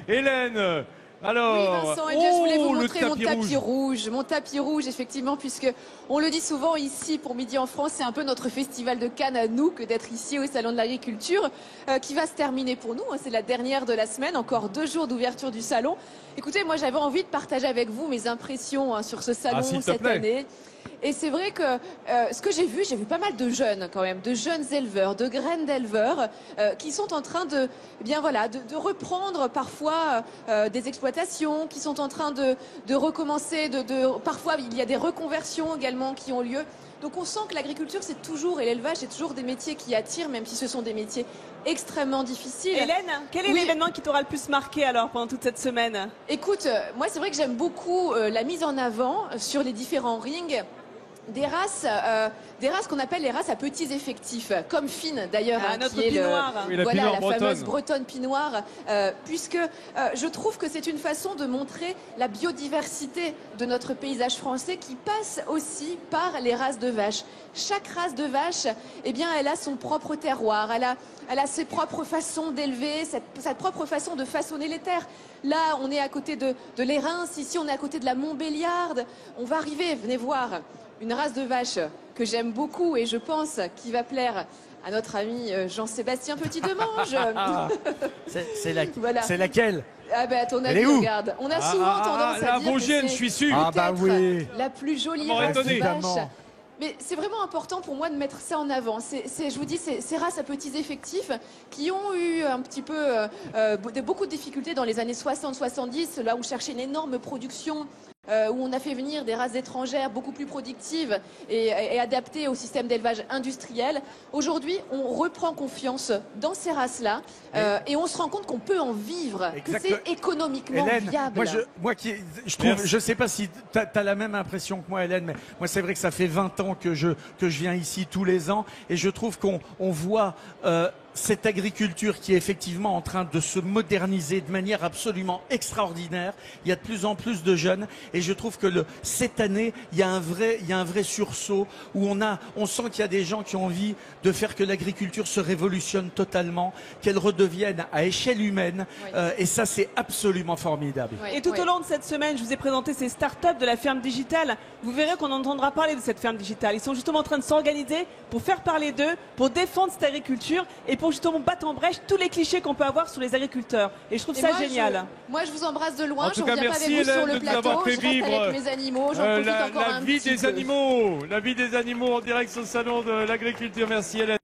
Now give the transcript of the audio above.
Hélène, alors, oui, Vincent, eh bien, je voulais vous montrer mon tapis rouge. Mon tapis rouge, effectivement, puisque on le dit souvent ici pour Midi en France, c'est un peu notre festival de Cannes à nous que d'être ici au Salon de l'Agriculture, qui va se terminer pour nous. C'est la dernière de la semaine, encore 2 jours d'ouverture du salon. Écoutez, moi j'avais envie de partager avec vous mes impressions sur ce salon cette année. Et c'est vrai que ce que j'ai vu pas mal de jeunes quand même, de jeunes éleveurs, de graines d'éleveurs qui sont en train de, eh bien voilà, de reprendre parfois des exploitations, qui sont en train de recommencer, parfois il y a des reconversions également qui ont lieu. Donc on sent que l'agriculture c'est toujours, et l'élevage c'est toujours des métiers qui attirent, même si ce sont des métiers extrêmement difficiles. Hélène, quel est l'événement qui t'aura le plus marqué alors pendant toute cette semaine? Écoute, moi c'est vrai que j'aime beaucoup la mise en avant sur les différents rings des races qu'on appelle les races à petits effectifs, comme Fine d'ailleurs, notre qui est Pinoire. la fameuse bretonne Pinoire, puisque je trouve que c'est une façon de montrer la biodiversité de notre paysage français qui passe aussi par les races de vaches. Chaque race de vache, eh bien, elle a son propre terroir, elle a ses propres façons d'élever, sa propre façon de façonner les terres. Là, on est à côté de l'Érins, ici on est à côté de la Montbéliarde. On va arriver, venez voir, une race de vache que j'aime beaucoup et je pense qui va plaire à notre ami Jean-Sébastien Petit-Demange. C'est laquelle? Ah ben, à ton avis, regarde. On a souvent tendance à dire Vosgienne, que je suis sûr. la plus jolie race de étonné. vache. Mais c'est vraiment important pour moi de mettre ça en avant. Je vous dis, ces races à petits effectifs qui ont eu un petit peu beaucoup de difficultés dans les années 60-70, là où on cherchait une énorme production, où on a fait venir des races étrangères beaucoup plus productives et adaptées au système d'élevage industriel. Aujourd'hui, on reprend confiance dans ces races-là et on se rend compte qu'on peut en vivre, que c'est économiquement viable. Je ne sais pas si tu as la même impression que moi, Hélène, mais moi c'est vrai que ça fait 20 ans que je viens ici tous les ans et je trouve qu'on voit cette agriculture qui est effectivement en train de se moderniser de manière absolument extraordinaire. Il y a de plus en plus de jeunes et je trouve que cette année, il y a un vrai sursaut où on sent qu'il y a des gens qui ont envie de faire que l'agriculture se révolutionne totalement, qu'elle redevienne à échelle humaine et ça c'est absolument formidable. Et tout au long de cette semaine, je vous ai présenté ces startups de la ferme digitale. Vous verrez qu'on entendra parler de cette ferme digitale. Ils sont justement en train de s'organiser pour faire parler d'eux, pour défendre cette agriculture et pour justement battre en brèche tous les clichés qu'on peut avoir sur les agriculteurs. Et je trouve ça génial. Moi, je vous embrasse de loin. En tout cas, merci Hélène de nous avoir fait vivre avec mes animaux. la vie des animaux en direct sur le salon de l'agriculture. Merci Hélène.